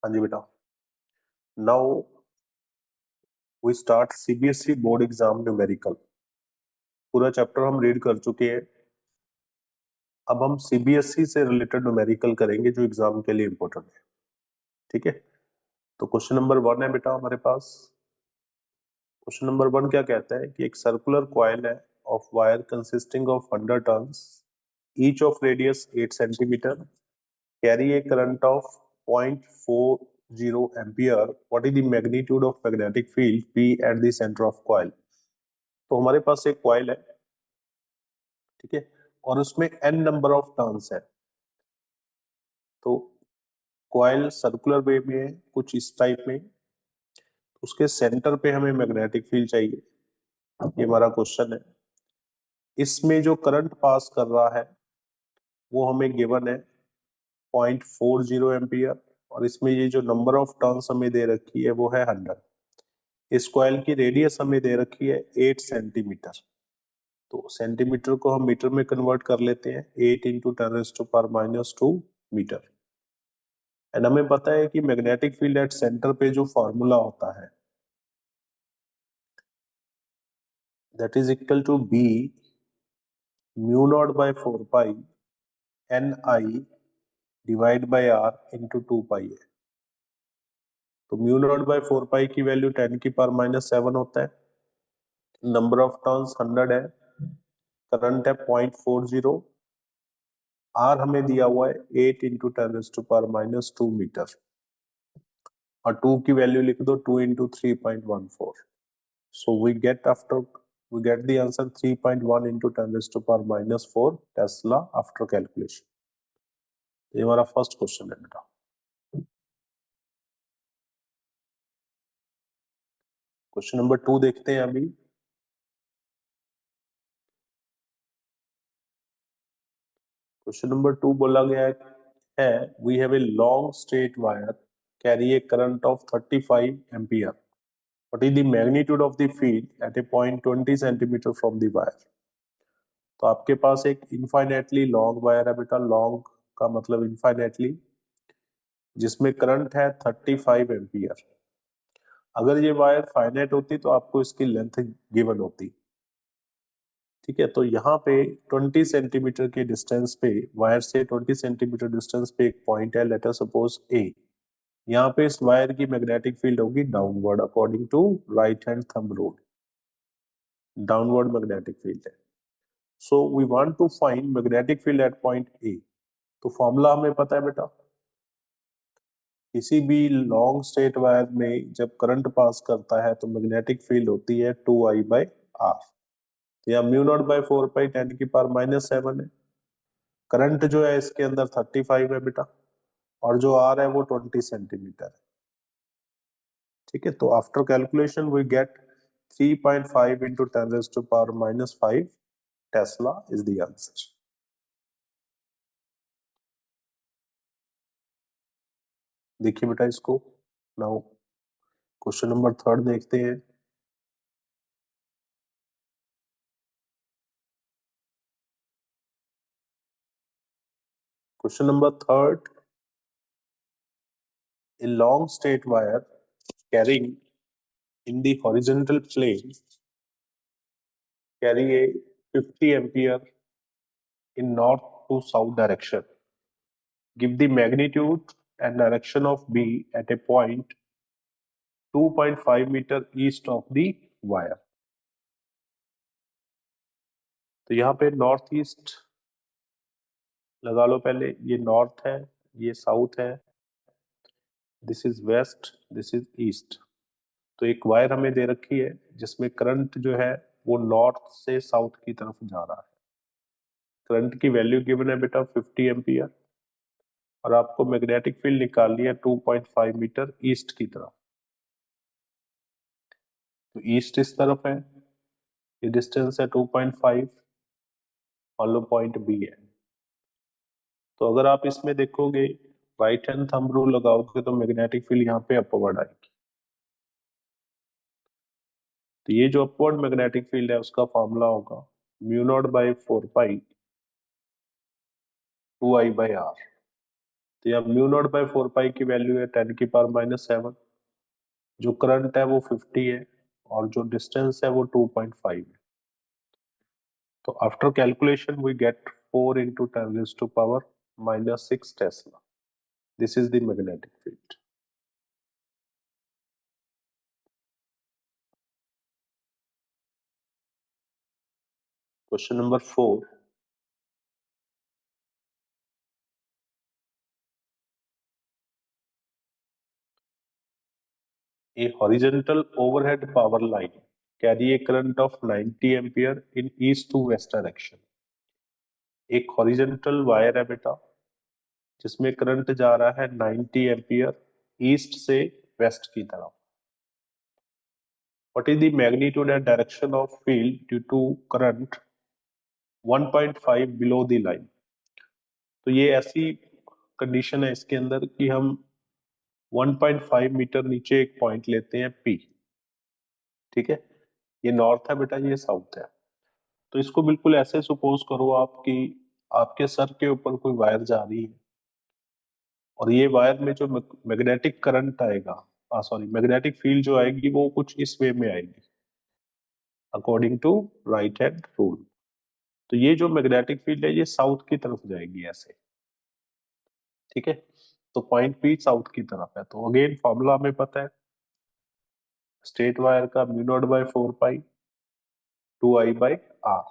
हाँ जी बेटा। Now we start CBSE board exam numerical. पूरा चैप्टर हम रीड कर चुके हैं। अब हम सीबीएसई से रिलेटेड न्यूमेरिकल करेंगे जो एग्जाम के लिए इंपॉर्टेंट है। ठीक है, तो क्वेश्चन नंबर 1 है बेटा हमारे पास। क्वेश्चन नंबर 1 क्या कहता है कि एक सर्कुलर कॉइल है of wire consisting of 100 turns, each of radius 8 centimetre, carry a current of 0.40 ampere. What is the magnitude of magnetic field P at the centre of coil. तो हमारे पास एक coil है, ठीक है, और उसमें n नंबर ऑफ टर्न्स है। तो कॉइल सर्कुलर वे में है, कुछ इस टाइप में। उसके सेंटर पे हमें मैग्नेटिक फील्ड चाहिए, ये हमारा क्वेश्चन है। इसमें जो करंट पास कर रहा है वो हमें गिवन है 0.40 एम्पियर, और इसमें ये जो नंबर ऑफ टर्न्स हमें दे रखी है वो है 100। इस कॉइल की रेडियस हमें दे रखी है 8 सेंटीमीटर। तो सेंटीमीटर को हम मीटर में कन्वर्ट कर लेते हैं, 8 इंटू 10⁻²⁻² मीटर। एंड हमें पता है कि मैग्नेटिक फील्ड एट सेंटर पे जो फॉर्मूला होता है that is equal to be mu naught by 4 pi N I divide by R into 2 pi है। तो म्यू नॉट बाय 4 पाई की वैल्यू 10⁻⁷ होता है, नंबर ऑफ टर्न्स 100 है, करंट है 0.40, आर हमें दिया हुआ है 8 इंटू 10⁻² मीटर, और 2 की वैल्यू लिख दो 2 into 3.14। So we get the answer 3.1 into 10⁻⁴ Tesla after calculation. ये हमारा फर्स्ट क्वेश्चन है बेटा। क्वेश्चन नंबर 2 देखते हैं अभी। क्वेश्चन नंबर 2 बोला गया है we have a long straight wire carry a current of 35 ampere. What is the magnitude of the field at a point 20 centimeter from the wire? तो आपके पास एक इनफाइनेटली लॉन्ग वायर है बेटा। लॉन्ग का मतलब इनफाइनेटली, जिसमें करंट है 35 ampere. अगर ये वायर फाइनाइट होती तो आपको इसकी लेंथ गिवन होती, ठीक है। तो यहाँ पे 20 सेंटीमीटर के डिस्टेंस पे, वायर से 20 सेंटीमीटर डिस्टेंस पे एक पॉइंट है, लेट अस सपोज ए। यहाँ पे इस वायर की मैग्नेटिक फील्ड होगी downward according to right hand thumb rule. Downward magnetic field है। So we want to find magnetic field at point A. तो फॉर्मूला हमें पता है बेटा, किसी भी लॉन्ग स्ट्रेट वायर में जब करंट पास करता है तो मैग्नेटिक फील्ड होती है 2I/R। तो यहाँ म्यू नॉट बाय 4 पाई 10⁻⁷ है। करंट जो है इसके अंदर 35 है बेटा, और जो आर है वो 20 सेंटीमीटर है, ठीक है। तो after calculation we get 3.5 into 10⁻⁵ tesla is the answer. देखिए बेटा इसको। नाउ क्वेश्चन नंबर 3 देखते हैं। Question number 3, a long straight wire carrying in the horizontal plane carry a 50 ampere in north to south direction. Give the magnitude and direction of B at a point 2.5 meter east of the wire. तो यहाँ पे north east लगा लो पहले। ये north है, ये south है, this is west, this is east. तो एक वायर हमें दे रखी है जिसमें करंट जो है वो नॉर्थ से साउथ की तरफ जा रहा है। करंट की वैल्यू गिवन है बेटा 50 एम्पियर, और आपको मैग्नेटिक फील्ड निकालनी है 2.5 मीटर ईस्ट की तरफ। तो ईस्ट इस तरफ है, ये डिस्टेंस है 2.5, मान लो पॉइंट बी है। तो अगर आप इसमें देखोगे राइट हैंड थंब रूल लगाओगे तो मैग्नेटिक फील्ड यहाँ पे अपवर्ड आएगी। तो ये जो अपवर्ड मैग्नेटिक फील्ड है उसका फॉर्मूला होगा mu naught by 4 pi 2I/R। तो यहाँ म्यू नॉट बाय 4 पाई की वैल्यू है 10⁻⁷, जो करंट है वो 50 है और जो डिस्टेंस है वो 2.5 है। तो after calculation we get 4 into 10⁻⁻6 tesla. This is the magnetic field. Question number 4, a horizontal overhead power line carry a current of 90 ampere in east to west direction। एक हॉरिजॉन्टल वायर है बेटा जिसमें current जा रहा है 90 ampere east से west की तरफ। What is the magnitude and direction of field due to current 1.5 below the line. तो ये ऐसी कंडीशन है इसके अंदर कि हम 1.5 मीटर नीचे एक पॉइंट लेते हैं पी। ठीक है, ये नॉर्थ है बेटा, ये साउथ है। तो इसको बिल्कुल ऐसे सपोज करो आप कि आपके सर के ऊपर कोई वायर जा रही है और ये वायर में जो मैग्नेटिक करंट आएगा, सॉरी मैग्नेटिक फील्ड जो आएगी वो कुछ इस वे में आएगी according to right hand rule. तो ये जो मैग्नेटिक फील्ड है ये साउथ की तरफ जाएगी ऐसे। ठीक है, तो पॉइंट पी साउथ की तरफ है। तो अगेन फॉर्मूला हमें पता है, स्ट्रेट वायर का mu naught by 4 pi 2I/r।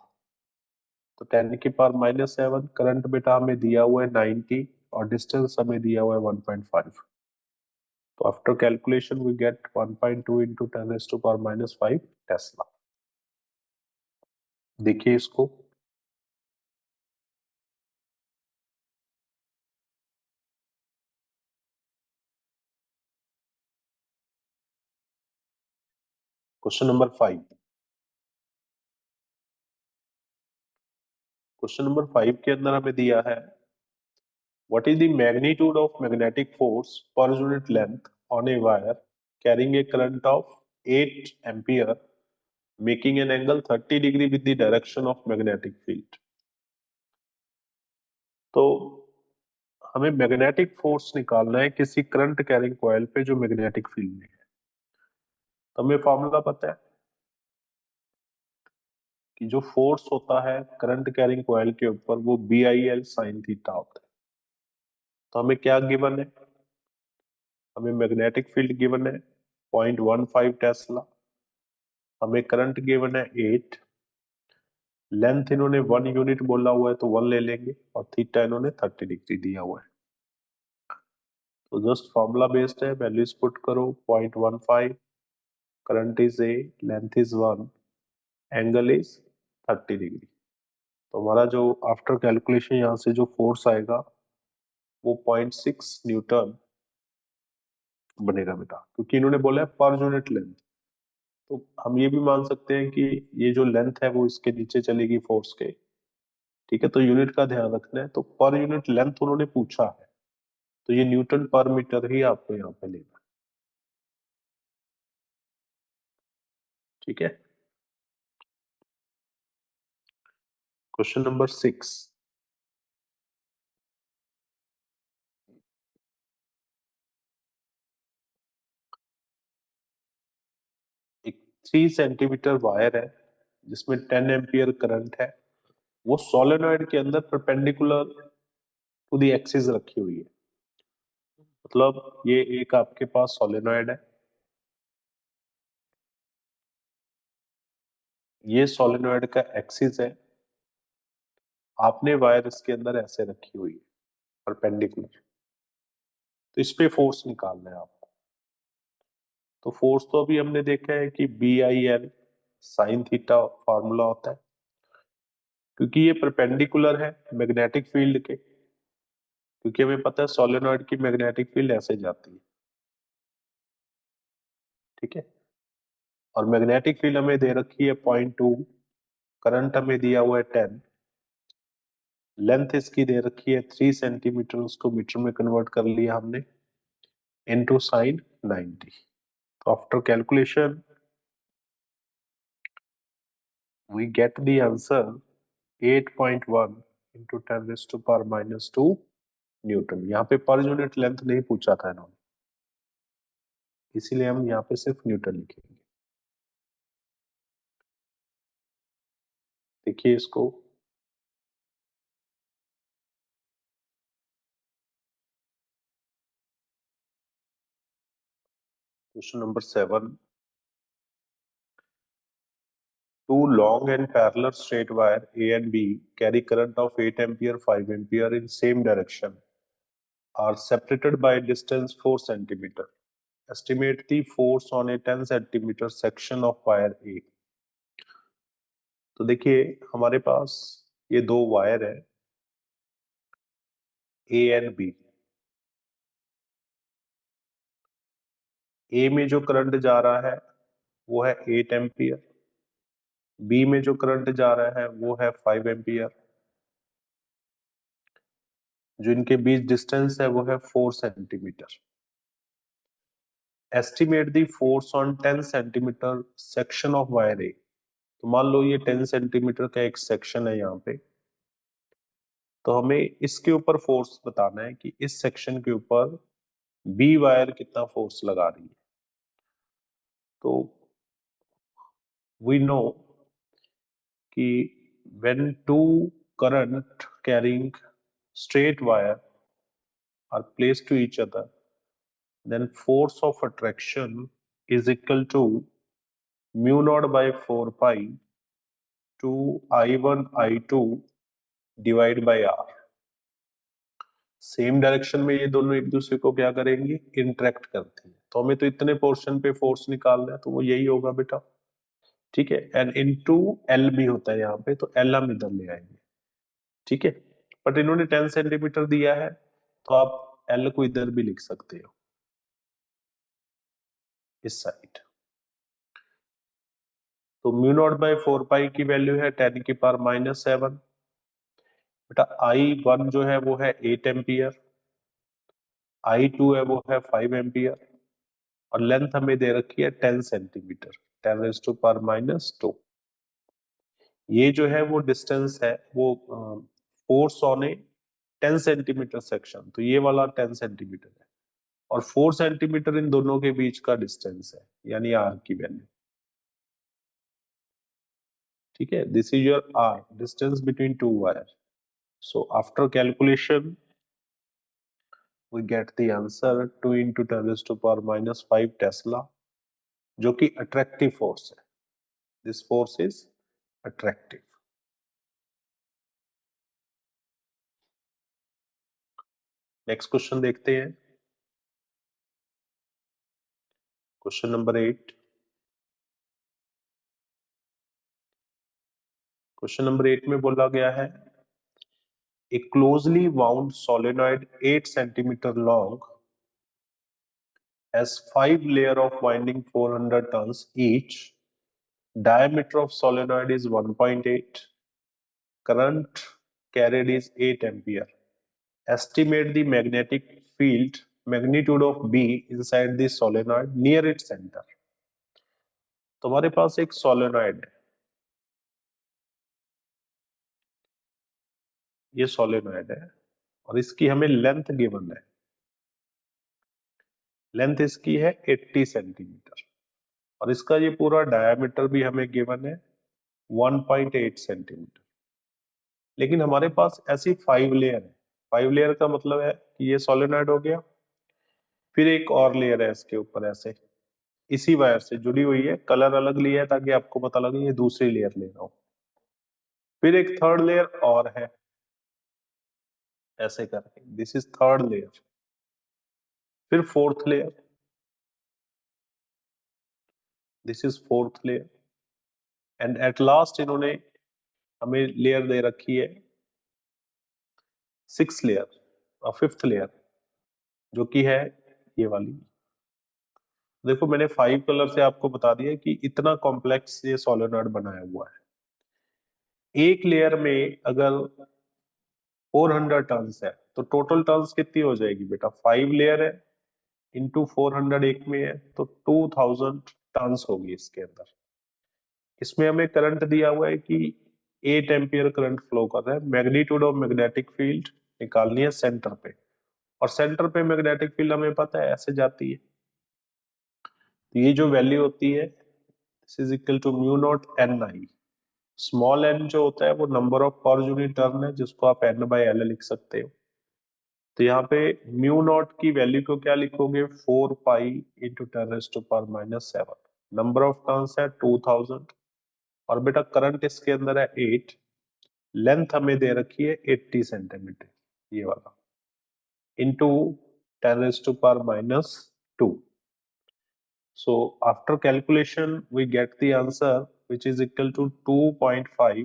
तो 10⁻⁷ करंट बेटा हमें दिया हुआ है 90 और डिस्टेंस हमें दिया हुआ है 1.5। तो after calculation we get 1.2 into 10⁻⁵ tesla. देखिए इसको, क्वेश्चन नंबर 5। क्वेश्चन नंबर 5 के अंदर हमें दिया है what is the magnitude of magnetic force per unit length on a wire carrying a current of 8 ampere making an angle 30 degree with the direction of magnetic field. तो हमें magnetic force निकालना है किसी करंट कैरिंग कॉइल पे जो magnetic field में है। तो हमें फॉर्मूला पता है कि जो फोर्स होता है करंट कैरिंग कॉइल के ऊपर वो BIL sin थीटा होता है। तो हमें क्या गिवन है, हमें मैग्नेटिक फील्ड गिवन है 0.15 टेस्ला, हमें करंट गिवन है 8, लेंथ इन्होंने 1 यूनिट बोला हुआ है तो 1 ले लेंगे और थीटा इन्होंने 30 डिग्री दिया हुआ है। तो जस्ट फॉर्मूला बेस्ड है, वैल्यूज पुट करो 0.15, current is 8, length is 1, angle is 30 degree. तो हमारा जो आफ्टर कैलकुलेशन यहाँ से जो फोर्स आएगा वो 0.6 न्यूटन बनेगा बेटा, क्योंकि इन्होंने बोला है पर यूनिट लेंथ। तो हम ये भी मान सकते हैं कि ये जो लेंथ है वो इसके नीचे चलेगी फोर्स के। ठीक है, तो यूनिट का ध्यान रखना है। तो पर यूनिट लेंथ उन्होंने पूछा है तो ये न्यूटन पर मीटर ही आपको यहाँ पे लेना है। ठीक है, क्वेश्चन नंबर 6। एक 3 सेंटीमीटर वायर है जिसमें 10 एम्पियर करंट है, वो सोलेनॉइड के अंदर परपेंडिकुलर टू दी एक्सिस रखी हुई है। मतलब ये एक आपके पास सोलेनॉइड है, ये सोलेनॉइड का एक्सिस है, आपने वायर इसके अंदर ऐसे रखी हुई है परपेंडिकुलर। तो इस पे फोर्स निकालना है आपको। तो फोर्स तो अभी हमने देखा है कि BIL sin थीटा फॉर्मूला होता है, क्योंकि ये परपेंडिकुलर है मैग्नेटिक फील्ड के, क्योंकि हमें पता है सोलेनॉइड की मैग्नेटिक फील्ड ऐसे जाती है। ठीक है, और मैग्नेटिक फील्ड हमें दे रखी है 0.2, करंट हमें दिया हुआ है 10, लेंथ इसकी दे रखी है 3 सेंटीमीटर, उसको मीटर में कन्वर्ट कर लिया हमने इनटू sin 90। तो after calculation we get the answer 8.1 into 10⁻⁻²। Newton. यहाँ पे पर यूनिट लेंथ नहीं पूछा था इन्होंने, इसीलिए हम यहाँ पे सिर्फ न्यूटन लिखेंगे। देखिए इसको, question number 7, two long and parallel straight wire A and B carry current of 8 ampere 5 ampere in same direction are separated by distance 4 centimeter. Estimate the force on a 10 centimeter section of wire A. तो देखिए हमारे पास ये दो wire है A and B। A में जो current जा रहा है वो है 8 एम्पियर, B में जो करंट जा रहा है वो है 5 एम्पियर। जो इनके बीच डिस्टेंस है वो है 4 centimetre. Estimate the force on 10 centimetre section of wire A. तो मान लो ये 10 सेंटीमीटर का एक सेक्शन है यहाँ पे, तो हमें इसके ऊपर फोर्स बताना है कि इस सेक्शन के ऊपर बी वायर कितना फोर्स लगा रही है। तो वी नो कि when two current carrying straight wire are placed to each other, then force of attraction is equal to mu naught by 4 pi to I1 I2 divide by R. Same direction में ये दोनों एक दूसरे को क्या करेंगे, interact करते हैं। तो हमें तो इतने पोर्शन पे फोर्स निकालना है, तो वो यही होगा बेटा, ठीक है। एंड इनटू एल भी होता है यहाँ पे, तो एल हम इधर ले आएंगे, ठीक है। बट इन्होंने 10 सेंटीमीटर दिया है, तो आप एल को इधर भी लिख सकते हो, इस साइड। तो म्यू नॉट बाय 4 पाई की वैल्यू है 10 की पावर -7। बेटा I1 जो है वो है 8 एम्पियर, I2 है वो है 5 एम्पियर, और लेंथ हमें दे रखी है 10 सेंटीमीटर, 10⁻⁻²। ये जो है वो डिस्टेंस है, वो force on A 10 centimetre section, तो ये वाला 10 सेंटीमीटर है, और 4 सेंटीमीटर इन दोनों के बीच का डिस्टेंस है, यानी आर की वैल्यू, ठीक है। This is your R, distance between two wire. So after calculation we get the answer 2 into 10⁻⁻5 tesla, जो कि अट्रैक्टिव फोर्स है। This force is attractive. Next question देखते हैं, क्वेश्चन नंबर 8। क्वेश्चन नंबर 8 में बोला गया है a closely wound solenoid 8 centimeter long has 5 layer of winding 400 turns each. Diameter of solenoid is 1.8. Current carried is 8 ampere. Estimate the magnetic field magnitude of B inside the solenoid near its center. तो हमारे पास एक solenoid है, ये solenoid है, और इसकी हमें length given है। लेंथ इसकी है 80 सेंटीमीटर, और इसका ये पूरा डायामीटर भी हमें गिवन है 1.8 सेंटीमीटर। लेकिन हमारे पास ऐसी 5 लेयर है। 5 लेयर का मतलब है कि ये सोलेनॉइड हो गया, फिर एक और लेयर है इसके ऊपर ऐसे, इसी वायर से जुड़ी हुई है, कलर अलग लिया है ताकि आपको पता लगे ये दूसरी लेयर ले रहा हूं। फिर एक थर्ड लेयर और है, ऐसे करके, दिस इज थर्ड लेयर। फिर fourth layer, this is fourth layer, and at last इन्होंने हमें लेयर दे रखी है 6 लेयर और 5th लेयर, जो कि है ये वाली। देखो मैंने 5 कलर से आपको बता दिया कि इतना कॉम्प्लेक्स ये सोलेनॉइड बनाया हुआ है। एक लेयर में अगर 400 टर्न्स है, तो टोटल टर्न्स कितनी हो जाएगी बेटा, 5 लेयर है इंटू 400 एक में है, तो 2000 टर्न्स होगी इसके अंदर। इसमें हमें करंट दिया हुआ है कि 8 एम्पियर करंट फ्लो कर रहा है। मैग्नीट्यूड ऑफ मैग्नेटिक फील्ड निकालनी है सेंटर पे, और सेंटर पे मैग्नेटिक फील्ड हमें पता है ऐसे जाती है। तो ये जो वैल्यू होती है this is equal to mu naught N I. Small N जो होता है वो number of per unit turn है, जिसको आप एन बाई एल लिख सकते हो। तो यहाँ पे म्यू नॉट की वैल्यू को क्या लिखोगे, 4 pi into 10⁻⁻⁷। Number of turns है 2000 और बेटा करंट इसके अंदर है 8। लेंथ हमें दे रखी है 80 सेंटीमीटर, ये वाला, into 10⁻⁻²। So after calculation we get the answer which is equal to 2.5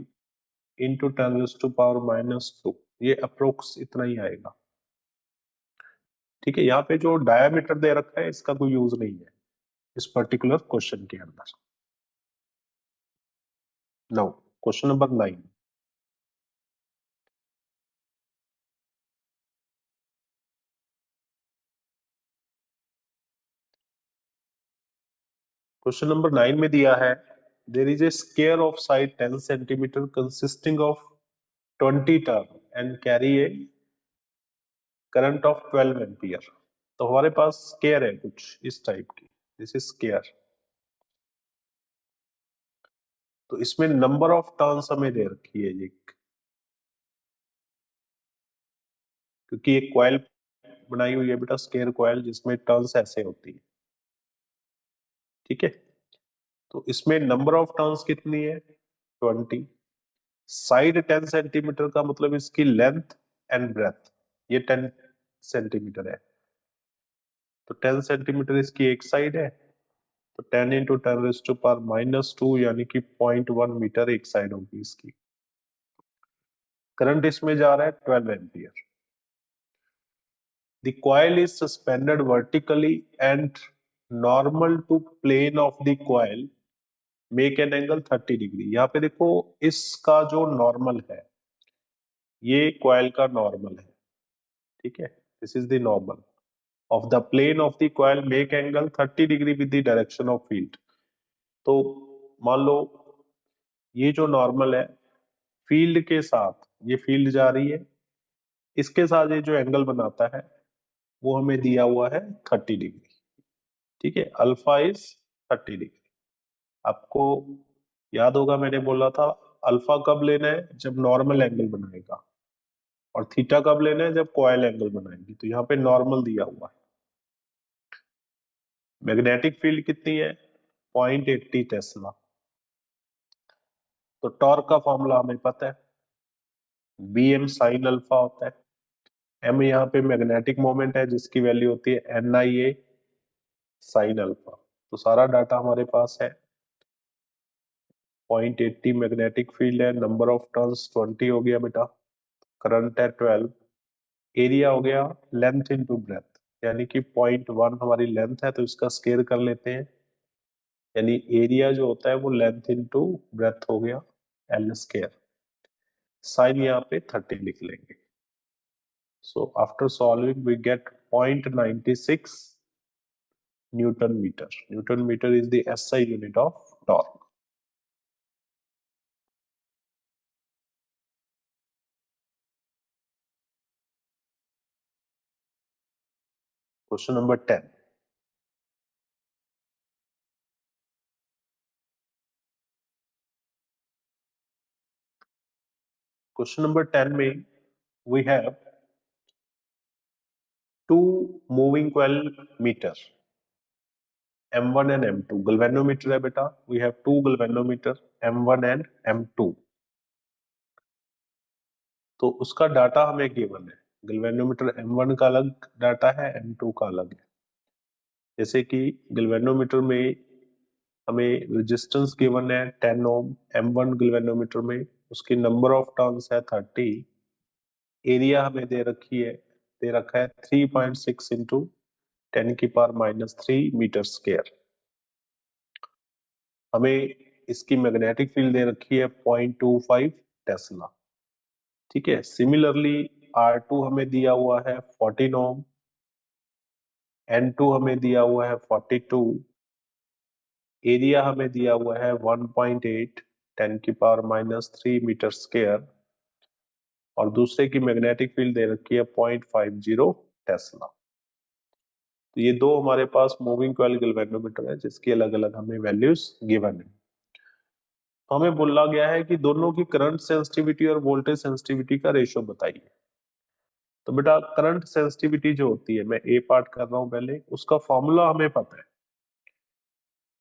into 10⁻⁻²। ये अप्रोक्स इतना ही आएगा। ठीक है, यहाँ पे जो डायमीटर दे रखा है इसका कोई यूज नहीं है इस पर्टिकुलर क्वेश्चन के अंदर। Now question number 9। Question number 9 में दिया है there is a square of side 10 centimetre consisting of 20 turn and carry a current of 12 ampere. तो हमारे पास स्क्वायर है कुछ इस टाइप की, दिस इज स्क्वायर। तो इसमें नंबर ऑफ टर्न्स हमें दे रखी है ये, क्योंकि एक कॉइल बनाई हुई है बेटा स्क्वायर कॉइल जिसमें टर्न्स ऐसे होती है। ठीक है, तो इसमें नंबर ऑफ टर्न्स कितनी है 20। साइड 10 सेंटीमीटर का मतलब इसकी लेंथ एंड ब्रेथ ये 10 सेंटीमीटर है। तो 10 सेंटीमीटर इसकी एक साइड है, तो 10 इंटू 10⁻⁻² यानी कि 0.1 मीटर एक साइड होगी इसकी। करंट इसमें जा रहा है 12 ampere. The coil is suspended vertically and normal to plane of the coil make an angle 30 degree. यहाँ पे देखो इसका जो नॉर्मल है ये कॉइल का नॉर्मल है। ठीक है, this is the normal of the plane of the coil make angle 30 degree with the direction of field. तो मान लो ये जो नॉर्मल है फील्ड के साथ, ये फील्ड जा रही है, इसके साथ ये जो एंगल बनाता है वो हमें दिया हुआ है 30 डिग्री। ठीक है, अल्फा इज 30 डिग्री। आपको याद होगा मैंने बोला था अल्फा कब लेना है, जब नॉर्मल एंगल बनाएगा, और थीटा कब लेना है, जब कॉइल एंगल बनाएगी। तो यहाँ पे नॉर्मल दिया हुआ है। मैग्नेटिक फील्ड कितनी है 0.80 टेस्ला। तो टॉर्क का फॉर्मूला हमें पता है, बी एम साइन अल्फा होता है। एम यहाँ पे मैग्नेटिक मोमेंट है जिसकी वैल्यू होती है N I A sign alpha. तो सारा डाटा हमारे पास है। 0.80 मैग्नेटिक फील्ड है, नंबर ऑफ टर्न्स 20 हो गया बेटा, करंट है 12, एरिया हो गया लेंथ इनटू ब्रेथ, यानी कि 0.1 हमारी लेंथ है तो इसका स्केयर कर लेते हैं, यानी एरिया जो होता है वो लेंथ इनटू ब्रेथ हो गया एल स्केयर। साइन यहाँ पे 30 लिख लेंगे। So after solving we get 0.96 newton metre. Newton metre is the SI unit of torque. Question number 10। Question number 10 में we have to moving coil meter M1 and M2। Galvanometer है बेटा, we have to galvanometer M1 and M2। तो उसका data हमें given है। गल्वेनोमीटर M1 का अलग data है, M2 का अलग है। जैसे कि गल्वेनोमीटर में हमें रेजिस्टेंस गिवन है 10 ओम, M1 गल्वेनोमीटर में उसकी नंबर ऑफ टर्न्स है 30, एरिया हमें दे रखी है, दे रखा है 3.6 इंटू 10⁻³ मीटर स्क्वायर। हमें इसकी मैग्नेटिक फील्ड दे रखी है 0.25 टेस्ला। ठीक है, सिमिलरली R2 हमें दिया हुआ है 14 ओम, N2 हमें दिया हुआ है 42, एरिया हमें दिया हुआ है 1.8 10⁻³ मीटर स्क्वायर, और दूसरे की मैग्नेटिक फील्ड दे रखी है 0.50 टेस्ला। तो ये दो हमारे पास मूविंग कॉइल गैल्वेनोमीटर है जिसकी अलग अलग हमें वैल्यूज गिवन है। तो हमें बोला गया है कि दोनों की करंट सेंसिटिविटी और वोल्टेज सेंसिटिविटी का रेशो बताइए। तो बेटा करंट सेंसिटिविटी जो होती है, मैं ए पार्ट कर रहा हूं पहले, उसका फॉर्मूला हमें पता है।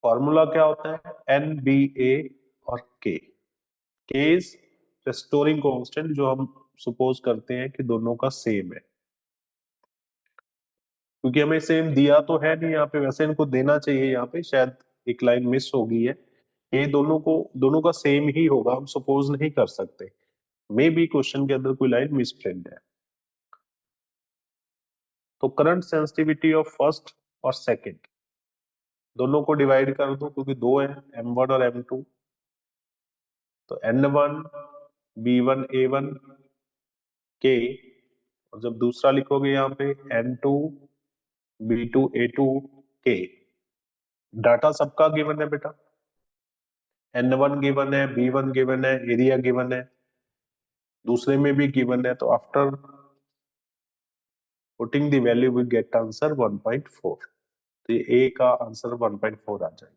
फॉर्मूला क्या होता है? एन बी ए और के। के इज रेस्टोरिंग कांस्टेंट, जो हम सपोज करते हैं कि दोनों का सेम है, क्योंकि हमें सेम दिया तो है नहीं यहाँ पे, वैसे इनको देना चाहिए, यहाँ पे शायद एक लाइन मिस हो गई है। ये दोनों का सेम ही होगा, हम सपोज नहीं कर सकते, मे बी क्वेश्चन के अंदर कोई लाइन मिस प्रिंट है। तो करंट सेंसिटिविटी ऑफ फर्स्ट और सेकंड दोनों को डिवाइड कर दो, क्योंकि दो है, M1 और M2। तो N1 B1 A1 के, और जब दूसरा लिखोगे यहाँ पे N2 B2 A2 के। डाटा सबका गिवन है बेटा, N1 गिवन है, B1 गिवन है, एरिया गिवन है, दूसरे में भी गिवन है। तो after putting the value we get answer 1.4। तो ये ए का आंसर 1.4 आ जाएगा।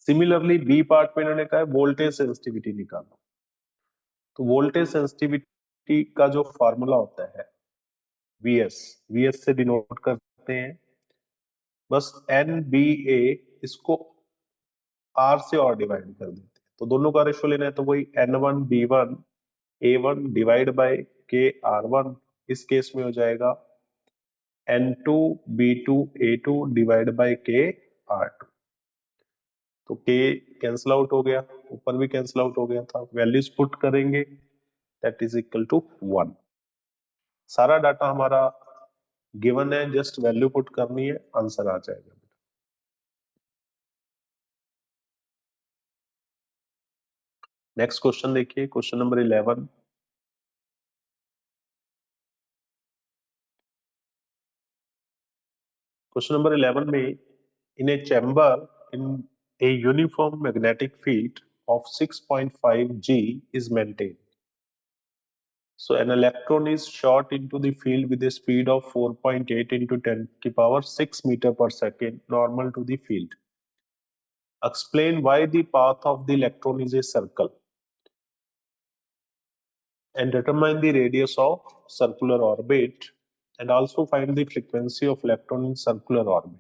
सिमिलरली बी पार्ट में इन्होंने कहा है वोल्टेज सेंसिटिविटी निकालो। तो वोल्टेज सेंसिटिविटी का जो फॉर्मूला होता है वीएस, वीएस से डिनोट करते हैं, बस एन बी ए, इसको आर से और डिवाइड कर देते हैं। तो दोनों का रेशो लेना है, तो वही N1 B1 A1 divide by के R1, इस केस में हो जाएगा N2 B2 A2 divide by के R2। तो के कैंसिल आउट हो गया, ऊपर भी कैंसिल आउट हो गया था, वैल्यूज पुट करेंगे, दैट इज इक्वल टू 1। सारा डाटा हमारा गिवन है, जस्ट वैल्यू पुट करनी है, आंसर आ जाएगा। नेक्स्ट क्वेश्चन देखिए, क्वेश्चन नंबर 11। क्वेश्चन नंबर 11 में, in a chamber in a uniform magnetic field of 6.5 G is maintained. So an electron is shot into the field with a speed of 4.8 into 10 to the power 6 meter per second, normal to the field. Explain why the path of the electron is a circle and determine the radius of circular orbit, and also find the frequency of electron in circular orbit.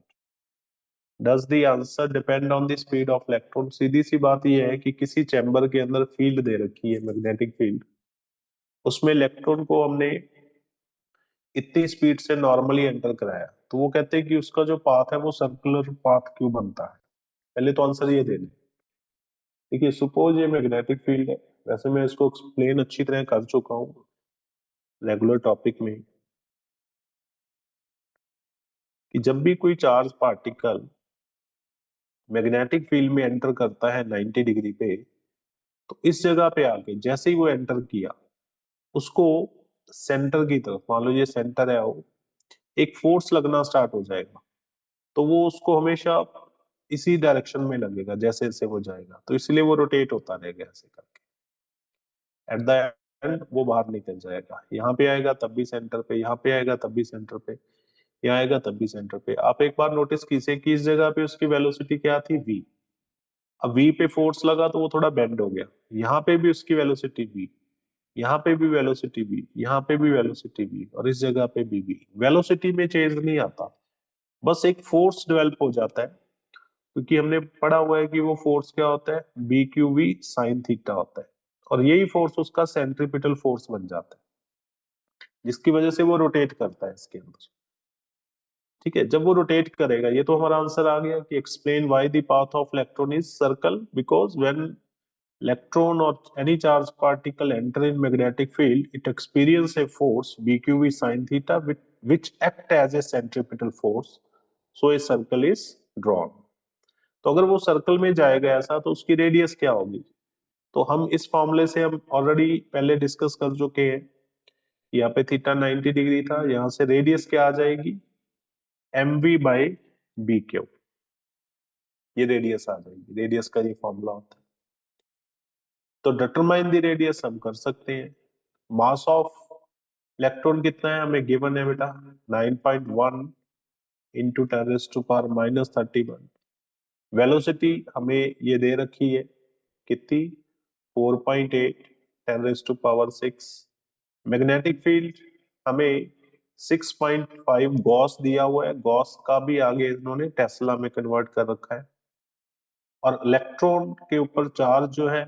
Does the answer depend on the speed of electron? सीधी सी बात यह है कि किसी chamber के अंदर field दे रखी है, magnetic field, उसमें इलेक्ट्रॉन को हमने इतनी स्पीड से नॉर्मली एंटर कराया, तो वो कहते हैं कि उसका जो पाथ है वो सर्कुलर पाथ क्यों बनता है। पहले तो आंसर ये देना। देखिए सपोज ये मैग्नेटिक फील्ड है, वैसे मैं इसको एक्सप्लेन अच्छी तरह कर चुका हूँ रेगुलर टॉपिक में, कि जब भी कोई चार्ज पार्टिकल मैग्नेटिक फील्ड में एंटर करता है 90 डिग्री पे, तो इस जगह पे आके जैसे ही वो एंटर किया, उसको सेंटर की तरफ, मान लो ये सेंटर है, वो एक फोर्स लगना स्टार्ट हो जाएगा। तो वो उसको हमेशा इसी डायरेक्शन में लगेगा जैसे जैसे वो जाएगा, तो इसलिए वो रोटेट होता रहेगा ऐसे करके। एट द एंड वो बाहर निकल जाएगा, यहाँ पे आएगा तब भी सेंटर पे, यहाँ पे आएगा तब भी सेंटर पे, यहाँ आएगा तब भी सेंटर पे। आप एक बार नोटिस कीजिए कि इस जगह पे उसकी वेलोसिटी क्या थी, v। अब v पे फोर्स लगा तो वो थोड़ा बेंड हो गया, यहाँ पे भी उसकी वेलोसिटी v, यहाँ पे भी वेलोसिटी v, यहाँ पे भी वेलोसिटी v, और इस जगह पे भी v। वेलोसिटी में चेंज नहीं आता, बस एक फोर्स डेवलप हो जाता है, क्योंकि हमने पढ़ा हुआ है कि वो फोर्स क्या होता है, B Q V sine theta होता है, और यही फोर्स उसका सेंट्रीपिटल फोर्स बन जाता है, जिसकी वजह से वो रोटेट करता है इसके अंदर। ठीक है, जब वो रोटेट करेगा, ये तो हमारा आंसर आ गया कि explain why the path of electron is circle, because when electron or any charged particle enter in magnetic field, it experience a force bqv sin theta which act as a centripetal force, so a circle is drawn. तो अगर वो circle में जाएगा ऐसा, तो उसकी radius क्या होगी? तो हम इस फॉर्मूले से हम ऑलरेडी पहले डिस्कस कर चुके हैं। यहाँ पे थीटा 90 डिग्री था, यहाँ से रेडियस क्या आ जाएगी, mv बाई बी क्यू, ये रेडियस आ जाएगी। रेडियस का ये फॉर्मूला होता है। तो डिटरमाइन द रेडियस हम कर सकते हैं। मास ऑफ इलेक्ट्रॉन कितना है हमें गिवन है बेटा 9.1 इंटू 10⁻31। वेलोसिटी हमें ये दे रखी है कितनी 4.8 10⁻6। मैग्नेटिक फील्ड हमें 6.5 गॉस दिया हुआ है, गॉस का भी आगे इन्होंने टेस्ला में कन्वर्ट कर रखा है। और इलेक्ट्रॉन के ऊपर चार्ज जो है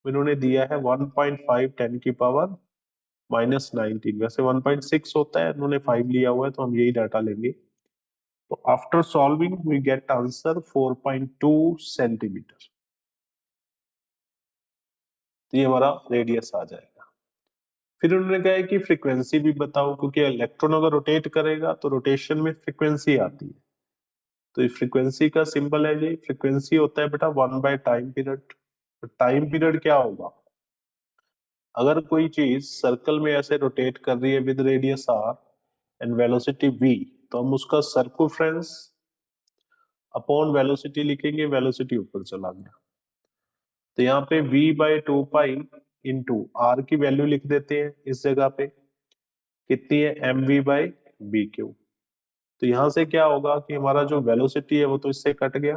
इन्होंने दिया है 1.5 10⁻19। वैसे 1.6 होता है, इन्होंने 5 लिया हुआ है तो हम यही डाटा लेंगे। तो after solving we get answer 4.2 centimetre. तो ये हमारा रेडियस आ जाएगा। फिर उन्होंने कहा है कि फ्रीक्वेंसी भी बताओ, क्योंकि इलेक्ट्रॉन अगर रोटेट करेगा तो रोटेशन में फ्रीक्वेंसी आती है। तो ये फ्रीक्वेंसी का सिंबल है, ये फ्रीक्वेंसी होता है बेटा 1/टाइम पीरियड। तो टाइम पीरियड क्या होगा, अगर कोई चीज सर्कल में ऐसे रोटेट कर रही है with radius r and velocity v, तो हम उसका सर्कुम्फ्रेंस अपॉन वेलोसिटी लिखेंगे, वेलोसिटी ऊपर चला गया। तो यहाँ पे v/2 इंटू r की वैल्यू लिख देते हैं इस जगह पे, कितनी है mv/bq। तो यहां से क्या होगा कि हमारा जो वेलोसिटी है वो तो इससे कट गया,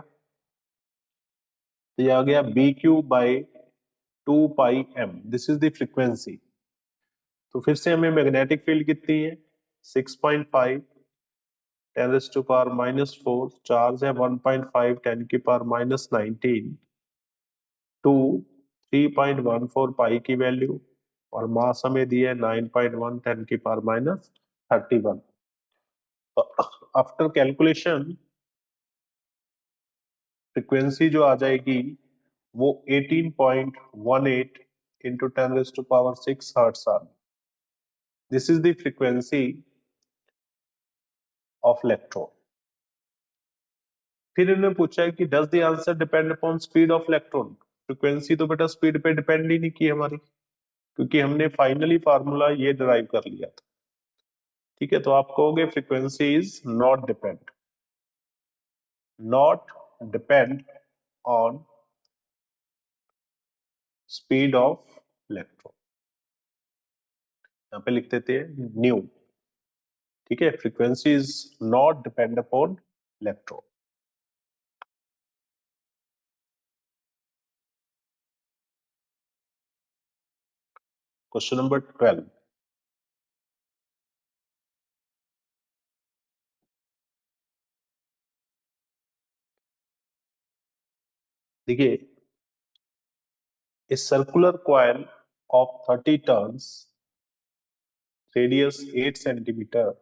तो ये आ गया bq/2πm। This is the frequency. तो फिर से हमें मैग्नेटिक फील्ड कितनी है 6.5 10⁻⁻4, चार्ज है 1.5 10⁻⁻19 टू 3.14 पाई की वैल्यू, और मास हमें दी है 9.1 10⁻31। आफ्टर कैलकुलेशन फ्रीक्वेंसी जो आ जाएगी वो 18.18 इंटू 10⁻6 हर्ट्ज आ। This is the frequency of electron. फिर इन्होंने पूछा है कि does the answer depend upon speed of electron. Frequency तो बेटा स्पीड पे डिपेंड ही नहीं की हमारी, क्योंकि हमने फाइनली फार्मूला ये डिराइव कर लिया था। ठीक है, तो आप कहोगे frequency is not depend on speed of electron. यहाँ पे लिख देते हैं न्यू। ठीक है, frequency is not depend upon electron. Question number 12। देखिए, a circular coil of 30 turns, radius 8 centimeter,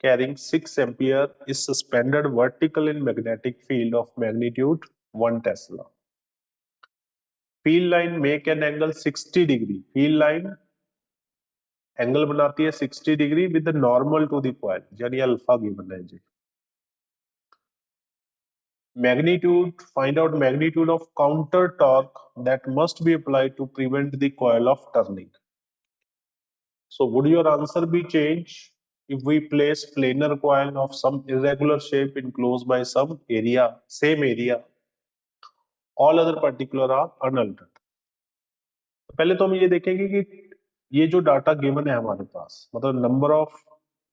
carrying 6 ampere is suspended vertical in magnetic field of magnitude 1 Tesla. Field line make an angle 60 degree. Field line angle बनाती है 60 degree with normal to the coil, यानी alpha given है जी। Magnitude, find out magnitude of counter torque that must be applied to prevent the coil of turning. So would your answer be changed if we place planar coil of some irregular shape enclosed by some area, same area, all other particular are unaltered? तो पहले तो हम ये देखेंगे कि ये जो data given है हमारे पास, मतलब नंबर ऑफ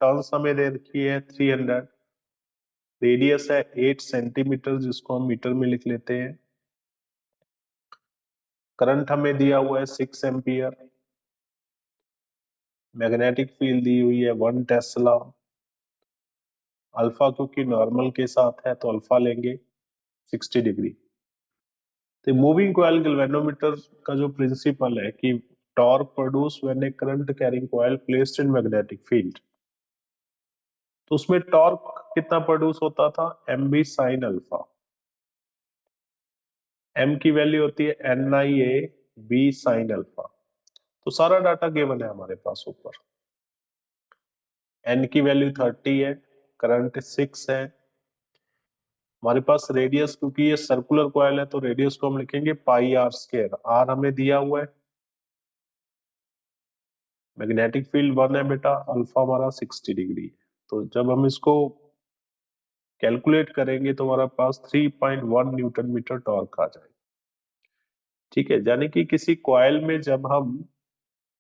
टर्न्स हमें दे रखी है 300, रेडियस है 8 सेंटीमीटर जिसको हम मीटर में लिख लेते हैं, करंट हमें दिया हुआ है 6 एम्पियर, मैग्नेटिक फील्ड दी हुई है 1 टेस्ला, अल्फा क्योंकि नॉर्मल के साथ है तो अल्फा लेंगे 60 डिग्री। तो मूविंग कॉइल गैल्वेनोमीटर का जो प्रिंसिपल है कि torque produce when a current carrying coil placed in magnetic field, तो उसमें टॉर्क कितना प्रोड्यूस होता था M B sine alpha. M की वैल्यू होती है N I A B sine alpha. तो सारा डाटा गिवन है हमारे पास ऊपर। एन की वैल्यू 30 है, करंट 6 है, हमारे पास रेडियस क्योंकि ये सर्कुलर कॉइल है तो रेडियस को हम लिखेंगे पाई आर स्क्वायर, आर हमें दिया हुआ है, मैग्नेटिक फील्ड 1 है बेटा, अल्फा हमारा 60 डिग्री है। तो जब हम इसको कैलकुलेट करेंगे तो हमारे पास 3.1 न्यूटन मीटर टॉर्क आ जाएगा। ठीक है, यानी कि किसी कॉइल में जब हम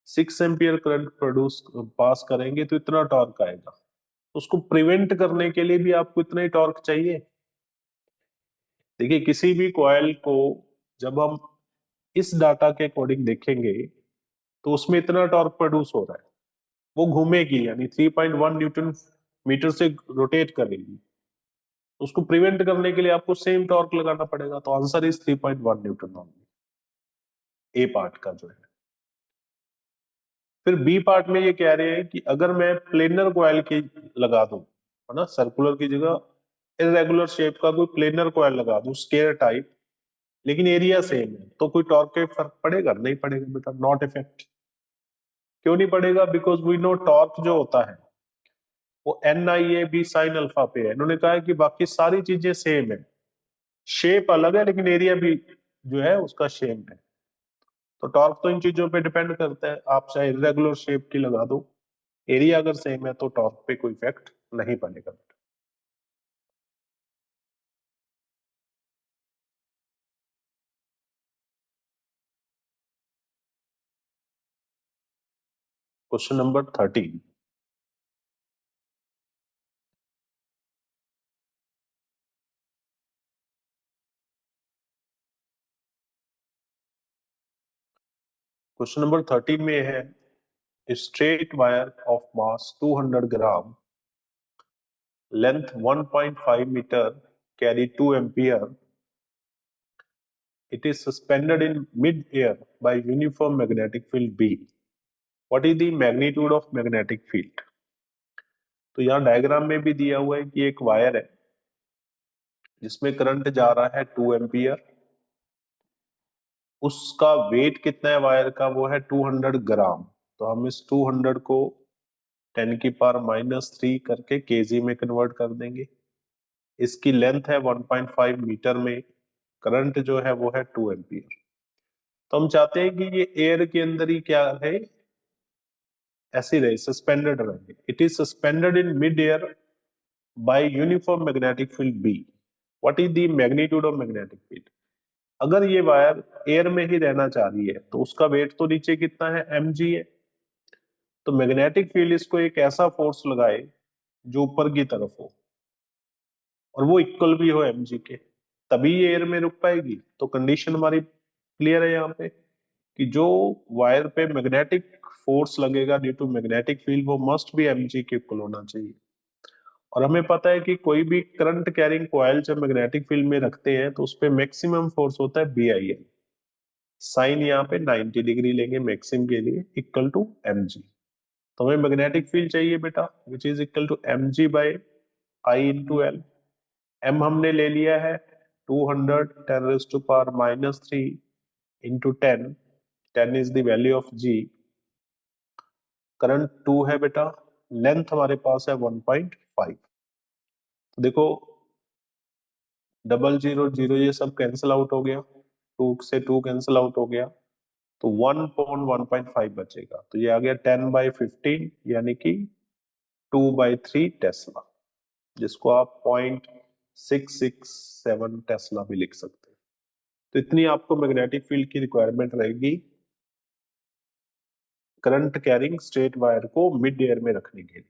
6 एम्पियर करंट प्रोड्यूस पास करेंगे तो इतना टॉर्क आएगा। उसको प्रिवेंट करने के लिए भी आपको इतना ही टॉर्क चाहिए। देखिए, किसी भी कॉइल को जब हम इस डाटा के अकॉर्डिंग देखेंगे तो उसमें इतना टॉर्क प्रोड्यूस हो रहा है, वो घूमेगी यानी 3.1 न्यूटन मीटर से रोटेट करेगी। उसको प्रिवेंट करने के लिए आपको सेम टॉर्क लगाना पड़ेगा, तो answer is 3.1 Newton only, A part का जो है। फिर बी पार्ट में ये कह रहे हैं कि अगर मैं प्लेनर कॉइल की लगा दूं, है ना, सर्कुलर की जगह इरेगुलर शेप का कोई प्लेनर कॉइल लगा दूं, स्केयर टाइप, लेकिन एरिया सेम है, तो कोई टॉर्क का फर्क पड़ेगा? नहीं पड़ेगा बेटा, नॉट इफेक्ट। क्यों नहीं पड़ेगा? बिकॉज वी नो टॉर्क जो होता है वो NIAB साइन अल्फा पे है। इन्होंने कहा है कि बाकी सारी चीजें सेम है, शेप अलग है लेकिन एरिया भी जो है उसका सेम है। तो टॉर्क तो इन चीजों पे डिपेंड करता है, आप चाहे इरेगुलर शेप की लगा दो, एरिया अगर सेम है तो टॉर्क पे कोई इफेक्ट नहीं पड़ेगा। Question number 13। क्वेश्चन नंबर 13 में है, straight wire of mass 200 gram, length 1.5 metre, carry 2 ampere, it is suspended in mid-air by uniform magnetic field B. What is the magnitude of magnetic field? तो यहाँ diagram में भी दिया हुआ है कि एक वायर है जिसमें करंट जा रहा है 2 एम्पियर, उसका वेट कितना है वायर का? वो है 200 ग्राम। तो हम इस 200 को 10⁻³ करके केजी में कन्वर्ट कर देंगे। इसकी लेंथ है 1.5 मीटर में, करंट जो है वो है 2 एम्पियर। तो हम चाहते हैं कि ये एयर के अंदर ही क्या है, ऐसी रहे, सस्पेंडेड रहे। It is suspended in mid air by uniform magnetic field B. What is the magnitude of magnetic field? अगर ये वायर एयर में ही रहना चाह रही है तो उसका वेट तो नीचे कितना है, mg है। तो मैग्नेटिक फील्ड इसको एक ऐसा फोर्स लगाए जो ऊपर की तरफ हो और वो इक्वल भी हो mg के, तभी ये एयर में रुक पाएगी। तो कंडीशन हमारी क्लियर है यहाँ पे कि जो वायर पे मैग्नेटिक फोर्स लगेगा ड्यू टू मैग्नेटिक फील्ड वो मस्ट भी mg के इक्वल होना चाहिए। और हमें पता है कि कोई भी करंट कैरिंग कॉइल जब मैग्नेटिक फील्ड में रखते हैं तो उस पर मैक्सिमम फोर्स होता है BIL। साइन यहाँ पे 90 डिग्री लेंगे मैक्सिमम के लिए, इक्वल टू mg। तो हमें मैग्नेटिक फील्ड चाहिए बेटा, which is equal to mg by I into L. m हमने ले लिया है 200 10⁻³ into 10, 10 is the value of g। Current 2 है बेटा, लेंथ हमारे पास है 1.5। तो देखो, 000 ये सब कैंसिल आउट हो गया, 2 से 2 कैंसिल आउट हो गया, तो 1/1.5 बचेगा। तो ये आ गया 10/15 यानी कि 2/3 टेस्ला, जिसको आप 0.667 टेस्ला भी लिख सकते हैं। तो इतनी आपको मैग्नेटिक फील्ड की रिक्वायरमेंट रहेगी करंट कैरिंग स्ट्रेट वायर को मिड एयर में रखने के लिए।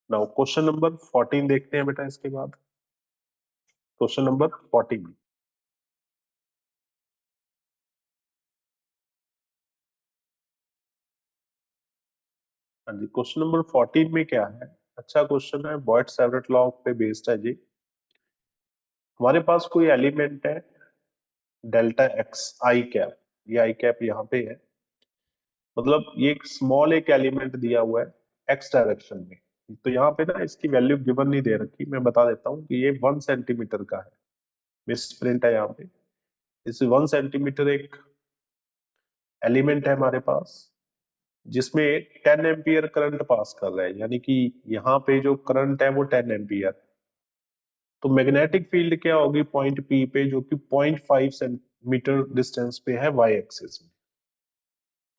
नाउ क्वेश्चन नंबर 14 देखते हैं बेटा इसके बाद। Question number 14। हाँ जी, क्वेश्चन नंबर 14 में क्या है, अच्छा क्वेश्चन है, बॉयड सेवरेट लॉ पे बेस्ड है जी। हमारे पास कोई एलिमेंट है डेल्टा एक्स आई कैप, ये आई कैप यहाँ पे है, मतलब ये एक स्मॉल एक एलिमेंट दिया हुआ है एक्स डायरेक्शन में। तो यहाँ पे ना इसकी वैल्यू गिवन नहीं दे रखी, मैं बता देता हूँ कि ये 1 सेंटीमीटर का है, मिस प्रिंट है यहाँ पे। इस 1 सेंटीमीटर एक एलिमेंट है हमारे पास जिसमें 10 एम्पियर करंट पास कर रहा है, यानी कि यहाँ पे जो करंट है वो 10 एम्पियर। तो मैग्नेटिक फील्ड क्या होगी पॉइंट पी पे, जो कि 0.5 सेंटीमीटर डिस्टेंस पे है वाई एक्सिस में।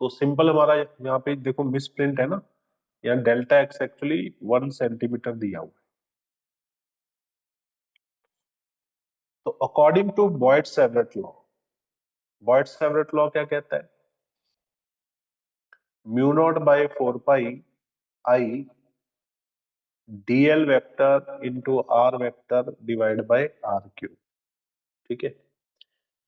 तो सिंपल हमारा यहाँ पे देखो मिस प्रिंट है ना, यहाँ डेल्टा एक्स एक्चुअली 1 सेंटीमीटर दिया हुआ है। तो according to Biot Savart law, Biot Savart law क्या कहता है? Mu naught by 4 pi I dl vector into R vector divide by R cube. ठीक है,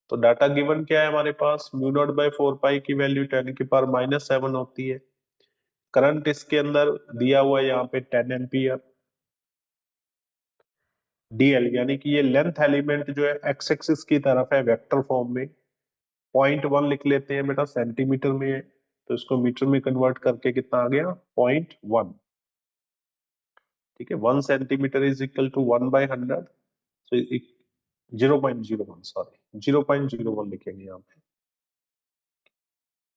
तो डाटा गिवन क्या है हमारे पास? म्यू नॉट बाय 4 पाई की वैल्यू 10⁻⁻7 होती है। करंट इसके अंदर दिया हुआ है यहाँ पे 10 एम्पियर। डीएल यानी कि ये लेंथ एलिमेंट जो है एक्स एक्सिस की तरफ है वेक्टर फॉर्म में। 0.1 लिख लेते हैं बेटा, सेंटीमीटर में है तो इसको मीटर में कन्वर्ट करके कितना आ गया? 0.1। ठीक है, 1 centimetre is equal to 1/100, so 0.01, sorry 0.01 लिखेंगे यहाँ पे।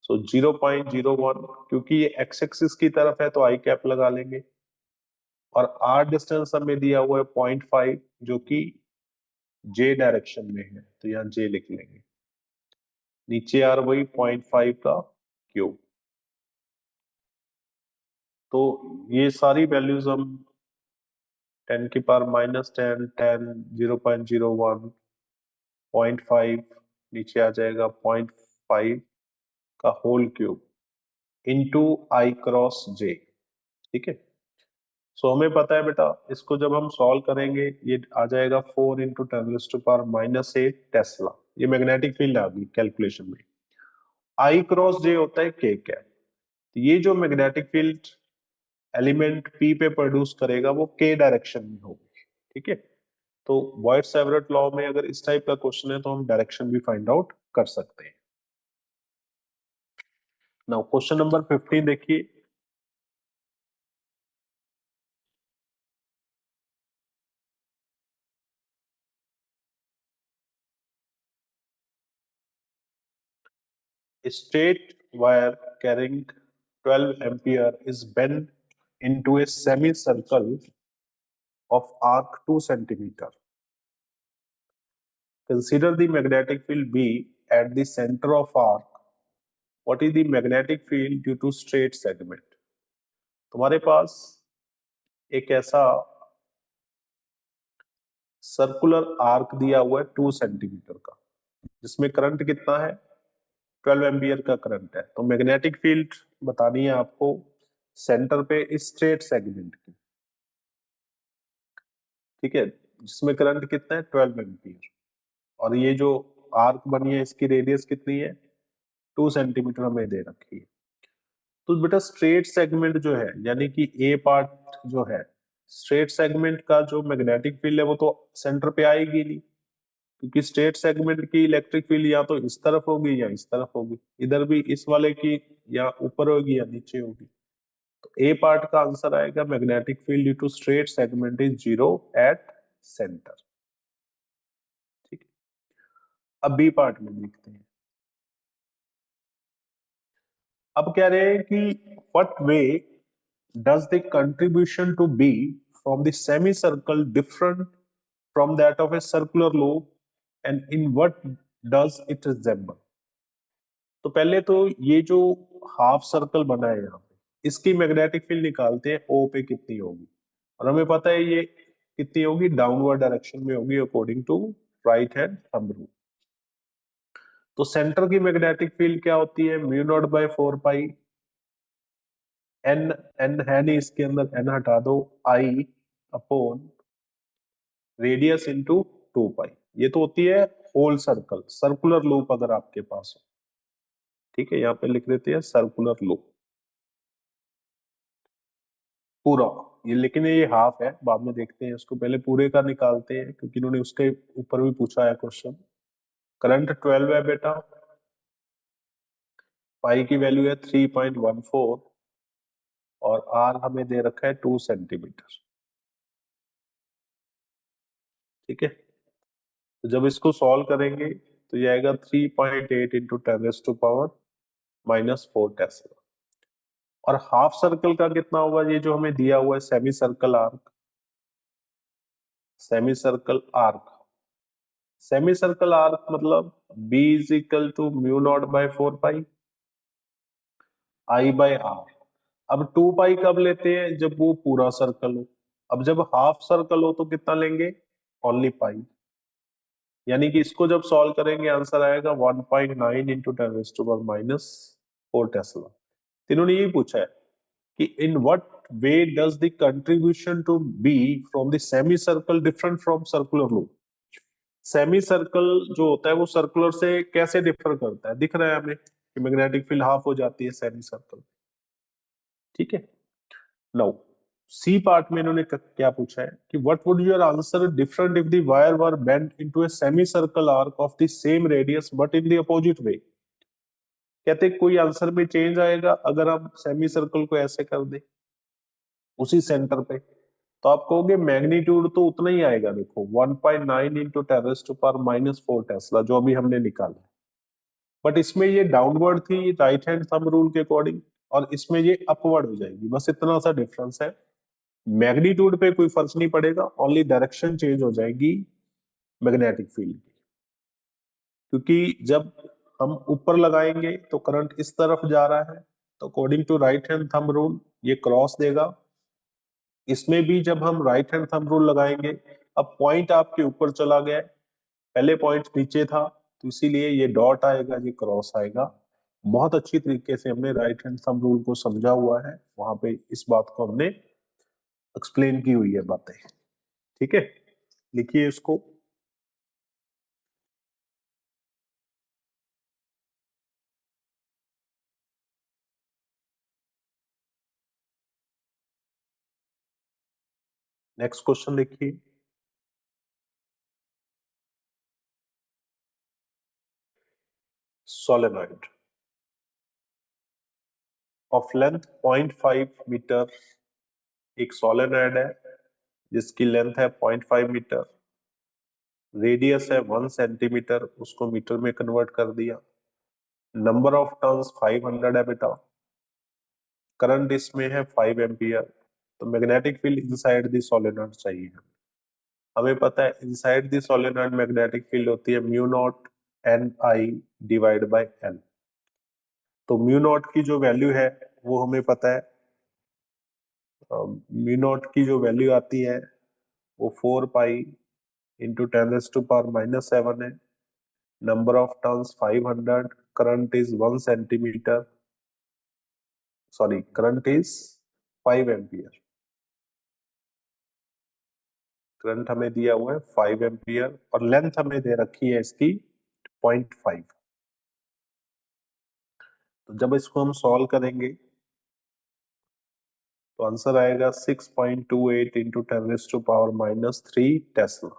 सो 0.01, क्योंकि ये एक्स एक्सिस की तरफ है तो आई कैप लगा लेंगे, और आर डिस्टेंस हमें दिया हुआ है 0.5 जो कि जे डायरेक्शन में है, तो यहाँ जे लिख लेंगे। नीचे आर वही 0.5 का क्यूब। तो ये सारी वैल्यूज हम 10⁻⁻10, 10, 0.01, 0.5, नीचे आ जाएगा 0.5 का होल क्यूब इंटू आई क्रॉस जे। ठीक है, सो हमें पता है बेटा, इसको जब हम सॉल्व करेंगे ये आ जाएगा 4 × 10⁻⁸ टेस्ला। ये मैग्नेटिक फील्ड आ गई कैलकुलेशन में। आई क्रॉस जे होता है के कैप। तो ये जो मैग्नेटिक फील्ड एलिमेंट पी पे प्रोड्यूस करेगा वो के डायरेक्शन में होगी। ठीक है, तो बॉयड-सेवरेट लॉ में अगर इस टाइप का क्वेश्चन है तो हम डायरेक्शन भी फाइंड आउट कर सकते हैं। नाउ क्वेश्चन नंबर 15 देखिए। Straight wire carrying 12 ampere is bent into a semicircle of arc 2 centimeter. Consider the magnetic field B at the center of arc. What is the magnetic field due to straight segment? तुम्हारे पास एक ऐसा circular arc दिया हुआ है 2 centimetre का, जिसमें current कितना है? 12 एम्पियर का करंट है। तो मैग्नेटिक फील्ड बतानी है आपको सेंटर पे स्ट्रेट सेगमेंट की। ठीक है, जिसमें करंट कितना है? 12 एम्पियर। और ये जो आर्क बनी है इसकी रेडियस कितनी है? 2 सेंटीमीटर हमें दे रखी है। तो बेटा स्ट्रेट सेगमेंट जो है, यानी कि ए पार्ट जो है, स्ट्रेट सेगमेंट का जो मैग्नेटिक फील्ड है वो तो सेंटर पे आएगी नहीं, क्योंकि स्ट्रेट सेगमेंट की इलेक्ट्रिक फील्ड या तो इस तरफ होगी या इस तरफ होगी। इधर भी इस वाले की या ऊपर होगी या नीचे होगी। तो ए पार्ट का आंसर आएगा magnetic field due to straight segment is 0 at centre. ठीक है, अब बी पार्ट में देखते हैं। अब कह रहे हैं कि what way does the contribution to B from the semi circle different from that of a circular loop and in what does it resemble? तो पहले तो ये जो हाफ सर्कल बना है यहाँ पे, इसकी मैग्नेटिक फील्ड निकालते हैं ओ पे कितनी होगी। और हमें पता है ये कितनी होगी? डाउनवर्ड डायरेक्शन में होगी according to right hand thumb rule. तो सेंटर की मैग्नेटिक फील्ड क्या होती है? Mu naught by 4 pi N, N है नहीं इसके अंदर, एन हटा दो, I upon radius into 2 pi. ये तो होती है होल सर्कल, सर्कुलर लूप अगर आपके पास हो। ठीक है, यहाँ पे लिख देते हैं सर्कुलर लूप पूरा। ये लेकिन ये हाफ है, बाद में देखते हैं इसको, पहले पूरे का निकालते हैं क्योंकि इन्होंने उसके ऊपर भी पूछा है क्वेश्चन। करंट 12 है बेटा, पाई की वैल्यू है 3.14 और आर हमें दे रखा है 2 सेंटीमीटर। ठीक है, तो जब इसको सॉल्व करेंगे तो ये आएगा 3.8 इंटू 10⁻⁻4 टेस्ला। और हाफ सर्कल का कितना होगा? ये जो हमें दिया हुआ है semi circle arc, semi circle arc, semi circle arc मतलब B is equal to mu naught by 4 pi I by R. अब 2 पाई कब लेते हैं? जब वो पूरा सर्कल हो। अब जब हाफ सर्कल हो तो कितना लेंगे? ओनली पाई। यानी कि इसको जब सॉल्व करेंगे आंसर आएगा 1.9 इंटू 10⁻⁴ टेस्ला। इन्होंने यही पूछा है कि in what way does the contribution to B from the semi circle different from circular loop. Semi circle जो होता है वो सर्कुलर से कैसे डिफर करता है, दिख रहा है हमें कि मैग्नेटिक फील्ड हाफ हो जाती है सेमी सर्कल। ठीक है, नाउ सी पार्ट में इन्होंने क्या पूछा है कि what would your answer different if the wire were bent into a semi circle arc of the same radius but in the opposite way. कहते कोई आंसर में चेंज आएगा अगर हम सेमी सर्कल को ऐसे कर दें उसी सेंटर पे, तो आप कहोगे मैग्नीट्यूड तो उतना ही आएगा। देखो 1.9 इंटू 10⁻⁴ टेस्ला जो अभी हमने निकाला, बट इसमें ये डाउनवर्ड थी राइट हैंड थंब रूल के अकॉर्डिंग, और इसमें ये अपवर्ड हो जाएगी, बस इतना सा डिफरेंस है। मैग्नीट्यूड पे कोई फर्क नहीं पड़ेगा, ओनली डायरेक्शन चेंज हो जाएगी मैग्नेटिक फील्ड की। क्योंकि जब हम ऊपर लगाएंगे तो करंट इस तरफ जा रहा है, तो according to right hand thumb rule ये क्रॉस देगा। इसमें भी जब हम राइट हैंड थंब रूल लगाएंगे, अब पॉइंट आपके ऊपर चला गया, पहले पॉइंट नीचे था, तो इसीलिए ये डॉट आएगा, ये क्रॉस आएगा। बहुत अच्छी तरीके से हमने राइट हैंड थंब रूल को समझा हुआ है, वहां पे इस बात को हमने एक्सप्लेन की हुई है बातें। ठीक है, लिखिए इसको। नेक्स्ट क्वेश्चन देखिए, सोलेनॉइड ऑफ लेंथ 0.5 मीटर, एक सोलेनॉइड है जिसकी लेंथ है 0.5 मीटर, रेडियस है 1 सेंटीमीटर, उसको मीटर में कन्वर्ट कर दिया, नंबर ऑफ टर्न्स 500 है बेटा, करंट इसमें है 5 एम्पियर, तो magnetic field inside the solenoid चाहिए। हमें पता है inside the solenoid magnetic field होती है mu naught N I divide by L. तो म्यू नॉट की जो वैल्यू है वो हमें पता है, म्यू नॉट की जो वैल्यू आती है वो 4 पाई इंटू 10⁻⁻⁷ है, number of turns 500, current is 1 centimetre, sorry current is 5 ampere, current हमें दिया हुआ है 5 एम्पियर, और लेंथ हमें दे रखी है इसकी 0.5। तो जब इसको हम सॉल्व करेंगे तो आंसर आएगा 6.28 इंटू 10⁻⁻³ टेस्ला।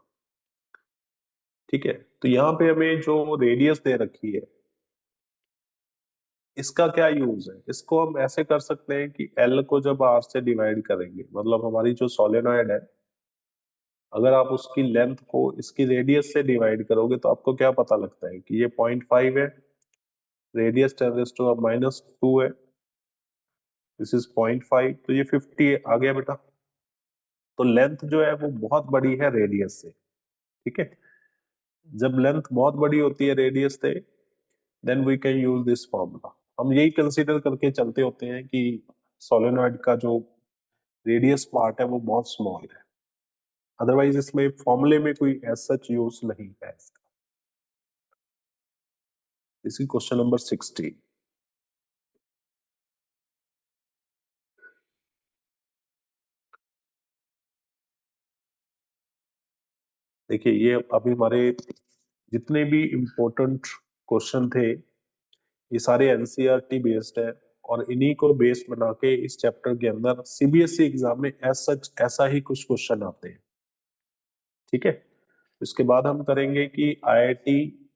ठीक है, तो यहाँ पे हमें जो रेडियस दे रखी है इसका क्या यूज है, इसको हम ऐसे कर सकते हैं कि एल को जब आर से डिवाइड करेंगे, मतलब हमारी जो सोलेनॉइड है अगर आप उसकी लेंथ को इसकी रेडियस से डिवाइड करोगे तो आपको क्या पता लगता है कि ये 0.5 है, रेडियस 10⁻⁻² है, दिस इज 0.5, तो ये 50 आ गया बेटा। तो लेंथ जो है वो बहुत बड़ी है रेडियस से। ठीक है, जब लेंथ बहुत बड़ी होती है रेडियस से, then we can use this formula. हम यही कंसीडर करके चलते होते हैं कि सोलेनॉइड का जो रेडियस पार्ट है वो बहुत स्मॉल है, अदरवाइज इसमें फॉर्मूले में कोई एज सच यूज नहीं है इसका। इसी क्वेश्चन नंबर 16, देखिए ये अभी हमारे जितने भी इम्पोर्टेंट क्वेश्चन थे ये सारे एनसीईआरटी बेस्ड है, और इन्हीं को बेस बना के इस चैप्टर के अंदर सीबीएसई एग्जाम में एज सच ऐसा ही कुछ क्वेश्चन आते हैं। ठीक है, इसके बाद हम करेंगे कि आईआईटी,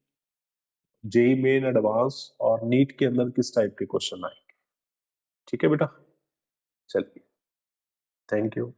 जेई मेन एडवांस और नीट के अंदर किस टाइप के क्वेश्चन आएंगे। ठीक है बेटा, चलिए, थैंक यू।